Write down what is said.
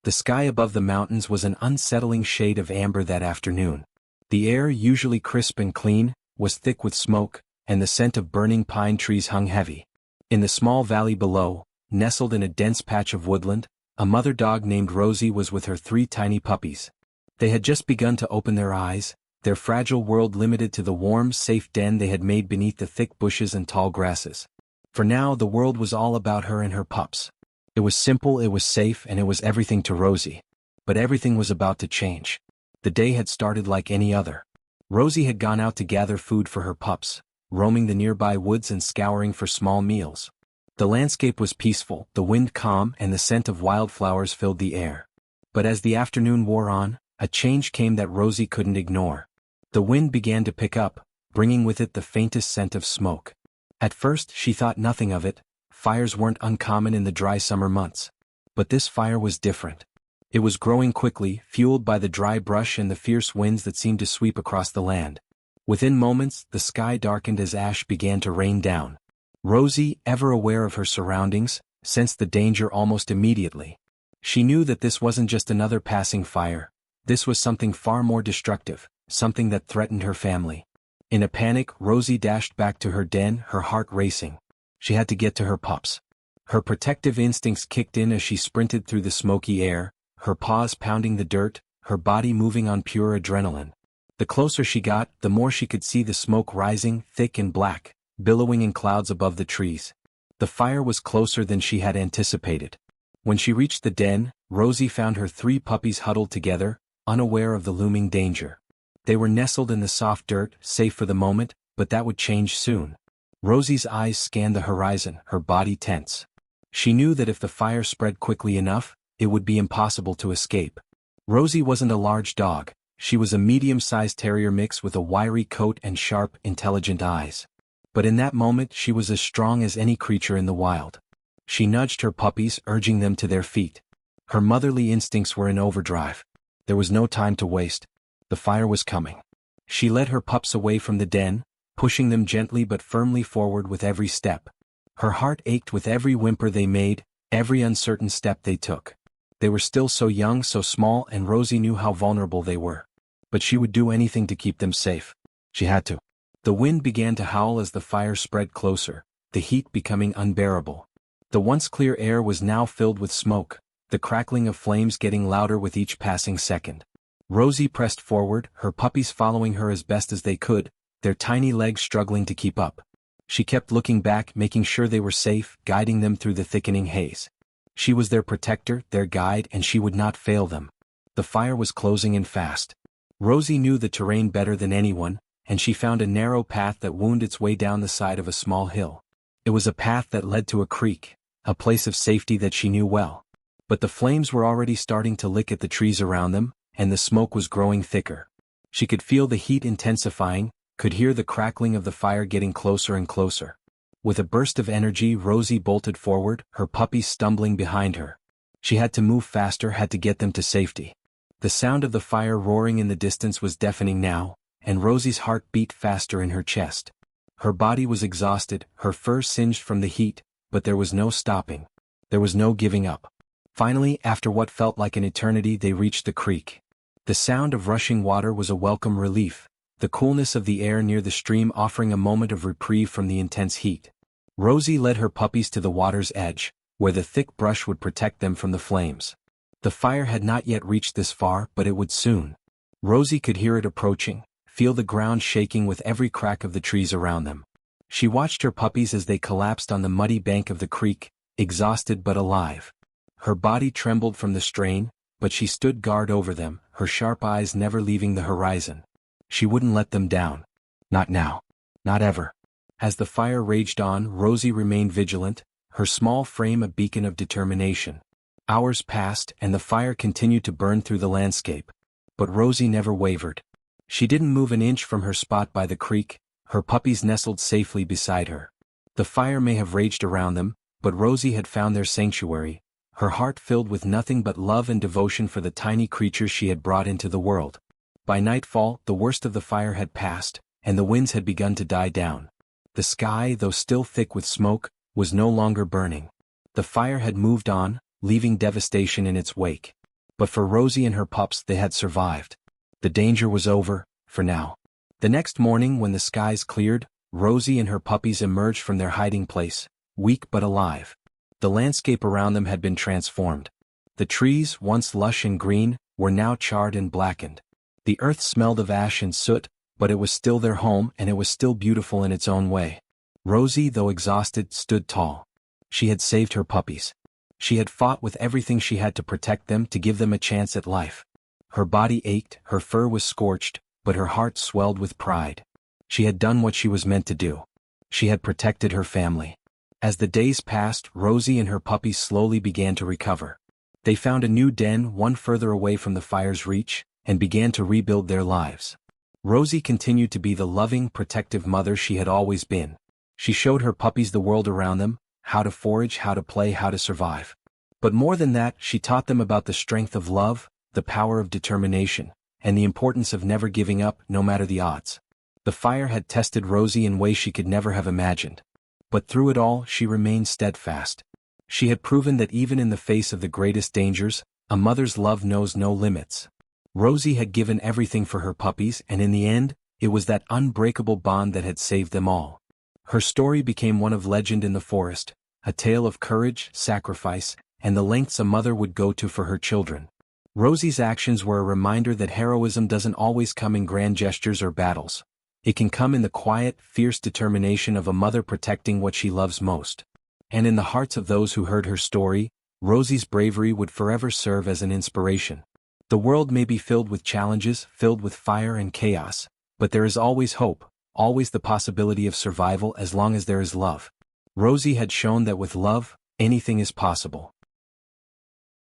The sky above the mountains was an unsettling shade of amber that afternoon. The air, usually crisp and clean, was thick with smoke, and the scent of burning pine trees hung heavy. In the small valley below, nestled in a dense patch of woodland, a mother dog named Rosie was with her 3 tiny puppies. They had just begun to open their eyes, their fragile world limited to the warm, safe den they had made beneath the thick bushes and tall grasses. For now the world was all about her and her pups. It was simple, it was safe, and it was everything to Rosie. But everything was about to change. The day had started like any other. Rosie had gone out to gather food for her pups, roaming the nearby woods and scouring for small meals. The landscape was peaceful, the wind calm, and the scent of wildflowers filled the air. But as the afternoon wore on, a change came that Rosie couldn't ignore. The wind began to pick up, bringing with it the faintest scent of smoke. At first she thought nothing of it. Fires weren't uncommon in the dry summer months. But this fire was different. It was growing quickly, fueled by the dry brush and the fierce winds that seemed to sweep across the land. Within moments, the sky darkened as ash began to rain down. Rosie, ever aware of her surroundings, sensed the danger almost immediately. She knew that this wasn't just another passing fire. This was something far more destructive, something that threatened her family. In a panic, Rosie dashed back to her den, her heart racing. She had to get to her pups. Her protective instincts kicked in as she sprinted through the smoky air, her paws pounding the dirt, her body moving on pure adrenaline. The closer she got, the more she could see the smoke rising, thick and black, billowing in clouds above the trees. The fire was closer than she had anticipated. When she reached the den, Rosie found her 3 puppies huddled together, unaware of the looming danger. They were nestled in the soft dirt, safe for the moment, but that would change soon. Rosie's eyes scanned the horizon, her body tense. She knew that if the fire spread quickly enough, it would be impossible to escape. Rosie wasn't a large dog. She was a medium-sized terrier mix with a wiry coat and sharp, intelligent eyes. But in that moment she was as strong as any creature in the wild. She nudged her puppies, urging them to their feet. Her motherly instincts were in overdrive. There was no time to waste. The fire was coming. She led her pups away from the den, pushing them gently but firmly forward with every step. Her heart ached with every whimper they made, every uncertain step they took. They were still so young, so small, and Rosie knew how vulnerable they were. But she would do anything to keep them safe. She had to. The wind began to howl as the fire spread closer, the heat becoming unbearable. The once clear air was now filled with smoke, the crackling of flames getting louder with each passing second. Rosie pressed forward, her puppies following her as best as they could, their tiny legs struggling to keep up. She kept looking back, making sure they were safe, guiding them through the thickening haze. She was their protector, their guide, and she would not fail them. The fire was closing in fast. Rosie knew the terrain better than anyone, and she found a narrow path that wound its way down the side of a small hill. It was a path that led to a creek, a place of safety that she knew well. But the flames were already starting to lick at the trees around them, and the smoke was growing thicker. She could feel the heat intensifying, could hear the crackling of the fire getting closer and closer. With a burst of energy, Rosie bolted forward, her puppies stumbling behind her. She had to move faster, had to get them to safety. The sound of the fire roaring in the distance was deafening now, and Rosie's heart beat faster in her chest. Her body was exhausted, her fur singed from the heat, but there was no stopping. There was no giving up. Finally, after what felt like an eternity, they reached the creek. The sound of rushing water was a welcome relief, the coolness of the air near the stream offering a moment of reprieve from the intense heat. Rosie led her puppies to the water's edge, where the thick brush would protect them from the flames. The fire had not yet reached this far, but it would soon. Rosie could hear it approaching, feel the ground shaking with every crack of the trees around them. She watched her puppies as they collapsed on the muddy bank of the creek, exhausted but alive. Her body trembled from the strain, but she stood guard over them, her sharp eyes never leaving the horizon. She wouldn't let them down. Not now. Not ever. As the fire raged on, Rosie remained vigilant, her small frame a beacon of determination. Hours passed, and the fire continued to burn through the landscape. But Rosie never wavered. She didn't move an inch from her spot by the creek, her puppies nestled safely beside her. The fire may have raged around them, but Rosie had found their sanctuary, her heart filled with nothing but love and devotion for the tiny creatures she had brought into the world. By nightfall, the worst of the fire had passed, and the winds had begun to die down. The sky, though still thick with smoke, was no longer burning. The fire had moved on, leaving devastation in its wake. But for Rosie and her pups, they had survived. The danger was over, for now. The next morning when the skies cleared, Rosie and her puppies emerged from their hiding place, weak but alive. The landscape around them had been transformed. The trees, once lush and green, were now charred and blackened. The earth smelled of ash and soot, but it was still their home and it was still beautiful in its own way. Rosie, though exhausted, stood tall. She had saved her puppies. She had fought with everything she had to protect them, to give them a chance at life. Her body ached, her fur was scorched, but her heart swelled with pride. She had done what she was meant to do. She had protected her family. As the days passed, Rosie and her puppies slowly began to recover. They found a new den, one further away from the fire's reach, and began to rebuild their lives. Rosie continued to be the loving, protective mother she had always been. She showed her puppies the world around them, how to forage, how to play, how to survive. But more than that, she taught them about the strength of love, the power of determination, and the importance of never giving up, no matter the odds. The fire had tested Rosie in ways she could never have imagined. But through it all, she remained steadfast. She had proven that even in the face of the greatest dangers, a mother's love knows no limits. Rosie had given everything for her puppies, and in the end, it was that unbreakable bond that had saved them all. Her story became one of legend in the forest, a tale of courage, sacrifice, and the lengths a mother would go to for her children. Rosie's actions were a reminder that heroism doesn't always come in grand gestures or battles. It can come in the quiet, fierce determination of a mother protecting what she loves most. And in the hearts of those who heard her story, Rosie's bravery would forever serve as an inspiration. The world may be filled with challenges, filled with fire and chaos, but there is always hope, always the possibility of survival as long as there is love. Rosie had shown that with love, anything is possible.